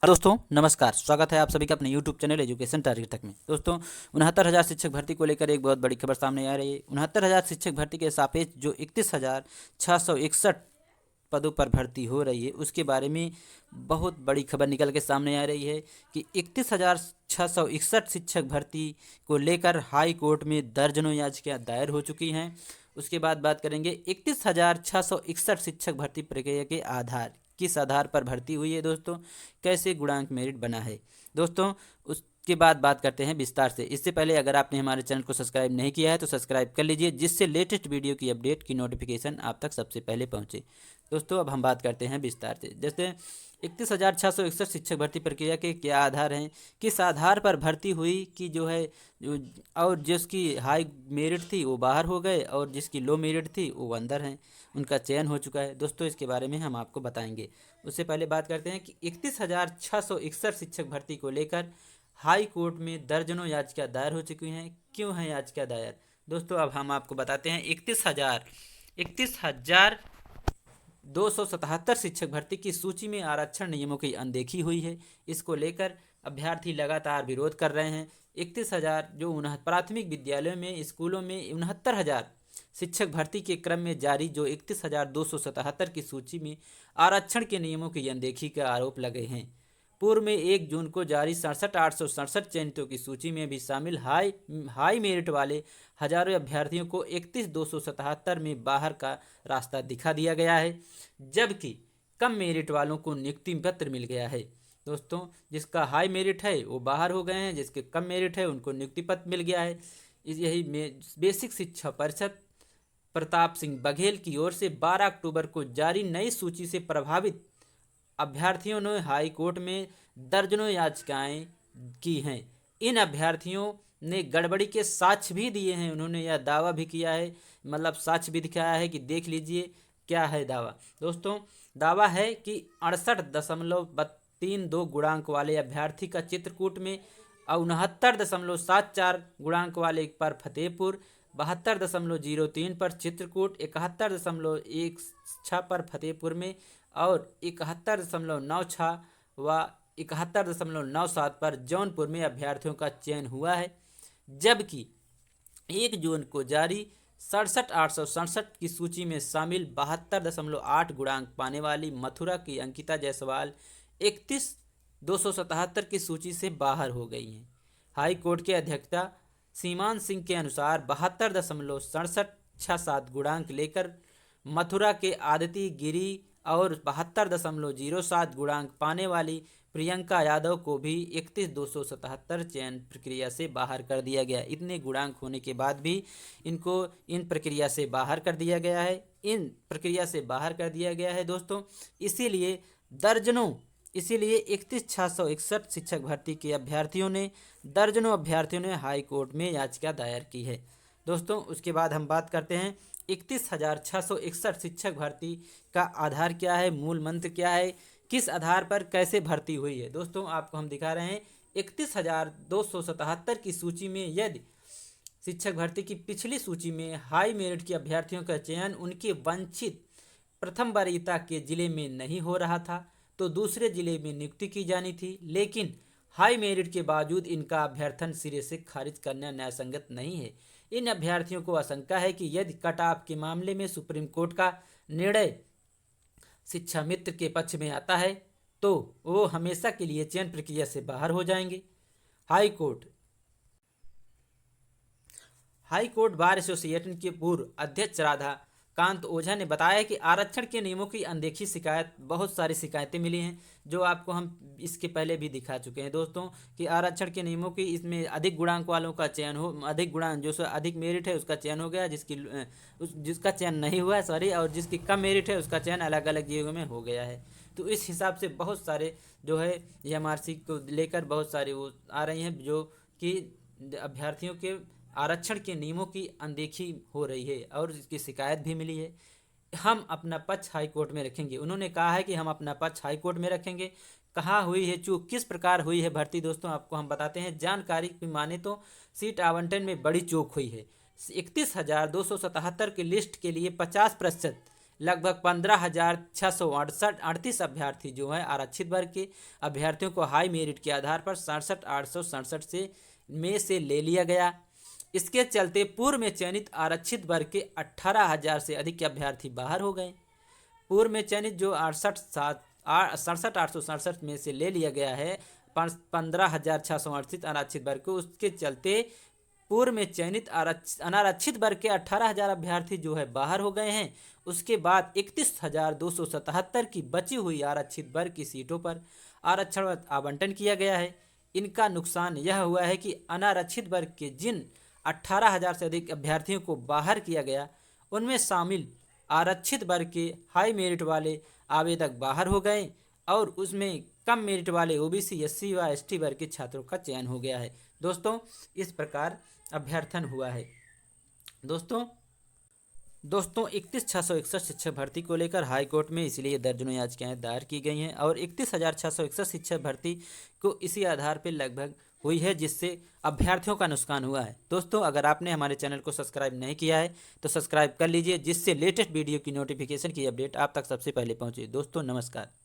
Hello दोस्तों, नमस्कार। स्वागत है आप सभी का अपने यूट्यूब चैनल एजुकेशन टारगेट तक में। दोस्तों, 69,000 शिक्षक भर्ती को लेकर एक बहुत बड़ी खबर सामने आ रही है। 69,000 शिक्षक भर्ती के सापेक्ष जो 31,661 पदों पर भर्ती हो रही है, उसके बारे में बहुत बड़ी खबर निकल के सामने आ रही है कि 31,661 शिक्षक भर्ती को लेकर हाई कोर्ट में दर्जनों याचिकाएं दायर हो चुकी हैं। उसके बाद बात करेंगे 31,661 शिक्षक भर्ती प्रक्रिया के आधार, किस आधार पर भर्ती हुई है दोस्तों, कैसे गुणांक मेरिट बना है दोस्तों। उसके बाद बात करते हैं विस्तार से। इससे पहले अगर आपने हमारे चैनल को सब्सक्राइब नहीं किया है तो सब्सक्राइब कर लीजिए, जिससे लेटेस्ट वीडियो की अपडेट की नोटिफिकेशन आप तक सबसे पहले पहुंचे। दोस्तों, अब हम बात करते हैं विस्तार से। जैसे 31,661 शिक्षक भर्ती प्रक्रिया के क्या आधार हैं, किस आधार पर भर्ती हुई कि जो है और जिसकी हाई मेरिट थी वो बाहर हो गए और जिसकी लो मेरिट थी वो अंदर हैं, उनका चयन हो चुका है। दोस्तों, इसके बारे में हम आपको बताएंगे। उससे पहले बात करते हैं कि 31,661 शिक्षक भर्ती को लेकर हाई कोर्ट में दर्जनों याचिका दायर हो चुकी हैं। क्यों है याचिका दायर दोस्तों, अब हम आपको बताते हैं। 31,277 शिक्षक भर्ती की सूची में आरक्षण नियमों की अनदेखी हुई है। इसको लेकर अभ्यर्थी लगातार विरोध कर रहे हैं। 31,000 जो प्राथमिक विद्यालयों में, स्कूलों में 69,000 शिक्षक भर्ती के क्रम में जारी जो 31,277 की सूची में आरक्षण के नियमों की अनदेखी के आरोप लगे हैं। पूर्व में 1 जून को जारी 67,867 चयनितों की सूची में भी शामिल हाई मेरिट वाले हजारों अभ्यर्थियों को 31,277 में बाहर का रास्ता दिखा दिया गया है, जबकि कम मेरिट वालों को नियुक्ति पत्र मिल गया है। दोस्तों, जिसका हाई मेरिट है वो बाहर हो गए हैं, जिसके कम मेरिट है उनको नियुक्ति पत्र मिल गया है। यही बेसिक शिक्षा परिषद प्रताप सिंह बघेल की ओर से 12 अक्टूबर को जारी नई सूची से प्रभावित अभ्यर्थियों ने हाई कोर्ट में दर्जनों याचिकाएं की हैं। इन अभ्यर्थियों ने गड़बड़ी के साक्ष्य भी दिए हैं। उन्होंने यह दावा भी किया है, मतलब साक्ष्य भी दिखाया है कि देख लीजिए क्या है दावा। दोस्तों, दावा है कि 68.32 गुणांक वाले अभ्यर्थी का चित्रकूट में, 69.74 गुणांक वाले पर फतेहपुर, 72.03 पर चित्रकूट, 71.16 पर फतेहपुर में और 71.96 व 71.97 पर जौनपुर में अभ्यर्थियों का चयन हुआ है। जबकि 1 जून को जारी 67,867 की सूची में शामिल 72.8 गुणांक पाने वाली मथुरा की अंकिता जायसवाल 31,277 की सूची से बाहर हो गई हैं। हाई कोर्ट के अध्यक्ष सीमान सिंह के अनुसार 72.67 गुणांक लेकर मथुरा के आदिति गिरी और 72.07 गुणांक पाने वाली प्रियंका यादव को भी 31,277 चयन प्रक्रिया से बाहर कर दिया गया। इतने गुणांक होने के बाद भी इनको इन प्रक्रिया से बाहर कर दिया गया है, दोस्तों। इसीलिए 31,661 शिक्षक भर्ती के दर्जनों अभ्यर्थियों ने हाई कोर्ट में याचिका दायर की है। दोस्तों, उसके बाद हम बात करते हैं 31,661 शिक्षक भर्ती का आधार क्या है, मूल मंत्र क्या है, किस आधार पर कैसे भर्ती हुई है। दोस्तों, आपको हम दिखा रहे हैं 31,277 की सूची में यदि शिक्षक भर्ती की पिछली सूची में हाई मेरिट के अभ्यर्थियों का चयन उनके वंचित प्रथम वरीयता के जिले में नहीं हो रहा था तो दूसरे जिले में नियुक्ति की जानी थी, लेकिन हाई मेरिट के बावजूद इनका अभ्यर्थन सिरे से खारिज करना न्यायसंगत नहीं है। इन अभ्यर्थियों को आशंका है कि यदि कट ऑफ के मामले में सुप्रीम कोर्ट का निर्णय शिक्षा मित्र के पक्ष में आता है तो वो हमेशा के लिए चयन प्रक्रिया से बाहर हो जाएंगे। हाई कोर्ट बार एसोसिएशन के पूर्व अध्यक्ष राधा कांत ओझा ने बताया कि आरक्षण के नियमों की अनदेखी बहुत सारी शिकायतें मिली हैं, जो आपको हम इसके पहले भी दिखा चुके हैं दोस्तों, कि आरक्षण के नियमों की इसमें अधिक गुणांक वालों का चयन हो, अधिक गुणांक जो अधिक मेरिट है उसका चयन हो गया, जिसका चयन नहीं हुआ है और जिसकी कम मेरिट है उसका चयन अलग अलग जगहों में हो गया है। तो इस हिसाब से बहुत सारे जो है एमआरसी को लेकर बहुत सारे वो आ रही हैं, जो कि अभ्यर्थियों के आरक्षण के नियमों की अनदेखी हो रही है और इसकी शिकायत भी मिली है। हम अपना पक्ष हाई कोर्ट में रखेंगे। उन्होंने कहा है कि हम अपना पक्ष हाई कोर्ट में रखेंगे। कहाँ हुई है चूक, किस प्रकार हुई है भर्ती, दोस्तों आपको हम बताते हैं। जानकारी की माने तो सीट आवंटन में बड़ी चूक हुई है। 31,277 की लिस्ट के लिए 50% लगभग 15,638 अभ्यर्थी जो है आरक्षित वर्ग के अभ्यर्थियों को हाई मेरिट के आधार पर 67,867 से ले लिया गया। इसके चलते पूर्व में चयनित आरक्षित वर्ग के 18,000 से अधिक अभ्यर्थी बाहर हो गए। पूर्व में चयनित जो 67,867 में से ले लिया गया है 15,638 आरक्षित वर्ग को, उसके चलते पूर्व में चयनित अनारक्षित वर्ग के 18,000 अभ्यर्थी जो है बाहर हो गए हैं। उसके बाद 31,277 की बची हुई आरक्षित वर्ग की सीटों पर आरक्षण आवंटन किया गया है। इनका नुकसान यह हुआ है कि अनारक्षित वर्ग के जिन 18,000 से अधिक अभ्यर्थियों को बाहर किया गया, उनमें शामिल आरक्षित वर्ग के हाई मेरिट वाले आवेदक बाहर हो गए और उसमें कम मेरिट वाले ओबीसी, एससी व एसटी वर्ग के छात्रों का चयन हो गया है। दोस्तों, इस प्रकार अभ्यर्थन हुआ है। दोस्तों 31,661 शिक्षक भर्ती को लेकर हाई कोर्ट में इसलिए दर्जनों याचिकाएं दायर की गई हैं और 31,661 शिक्षक भर्ती को इसी आधार पर लगभग हुई है, जिससे अभ्यर्थियों का नुकसान हुआ है। दोस्तों, अगर आपने हमारे चैनल को सब्सक्राइब नहीं किया है तो सब्सक्राइब कर लीजिए, जिससे लेटेस्ट वीडियो की नोटिफिकेशन की अपडेट आप तक सबसे पहले पहुंचे। दोस्तों, नमस्कार।